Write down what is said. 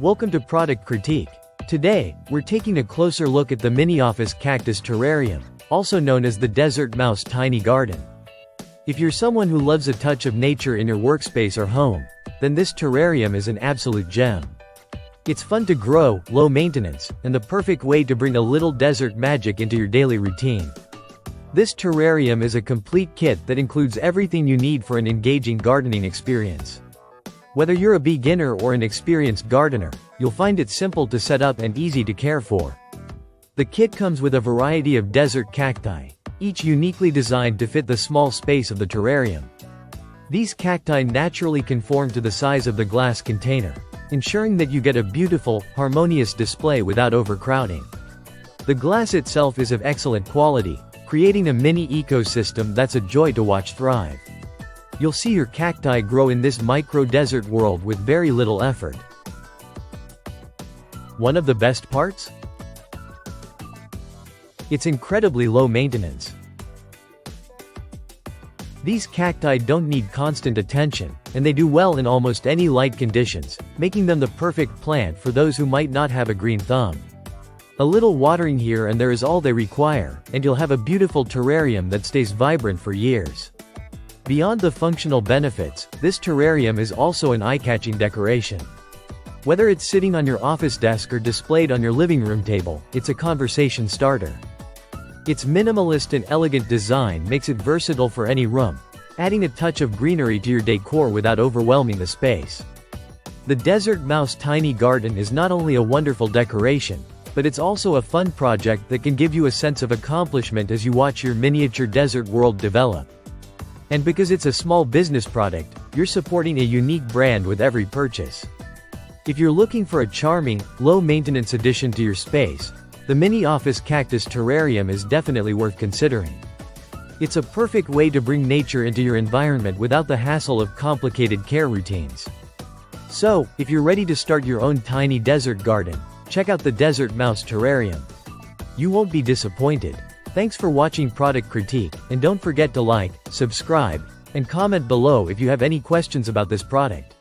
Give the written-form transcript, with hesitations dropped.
Welcome to Product Critique. Today, we're taking a closer look at the mini-office Cactus Terrarium, also known as the Desert Mouse Tiny Garden. If you're someone who loves a touch of nature in your workspace or home, then this terrarium is an absolute gem. It's fun to grow, low maintenance, and the perfect way to bring a little desert magic into your daily routine. This terrarium is a complete kit that includes everything you need for an engaging gardening experience. Whether you're a beginner or an experienced gardener, you'll find it simple to set up and easy to care for. The kit comes with a variety of desert cacti, each uniquely designed to fit the small space of the terrarium. These cacti naturally conform to the size of the glass container, ensuring that you get a beautiful, harmonious display without overcrowding. The glass itself is of excellent quality, creating a mini ecosystem that's a joy to watch thrive. You'll see your cacti grow in this micro-desert world with very little effort. One of the best parts? It's incredibly low maintenance. These cacti don't need constant attention, and they do well in almost any light conditions, making them the perfect plant for those who might not have a green thumb. A little watering here and there is all they require, and you'll have a beautiful terrarium that stays vibrant for years. Beyond the functional benefits, this terrarium is also an eye-catching decoration. Whether it's sitting on your office desk or displayed on your living room table, it's a conversation starter. Its minimalist and elegant design makes it versatile for any room, adding a touch of greenery to your decor without overwhelming the space. The Desert Mouse Tiny Garden is not only a wonderful decoration, but it's also a fun project that can give you a sense of accomplishment as you watch your miniature desert world develop. And because it's a small business product, you're supporting a unique brand with every purchase. If you're looking for a charming, low-maintenance addition to your space, the mini-office Cactus Terrarium is definitely worth considering. It's a perfect way to bring nature into your environment without the hassle of complicated care routines. So, if you're ready to start your own tiny desert garden, check out the Desert Mouse Terrarium. You won't be disappointed. Thanks for watching Product Critique, and don't forget to like, subscribe, and comment below if you have any questions about this product.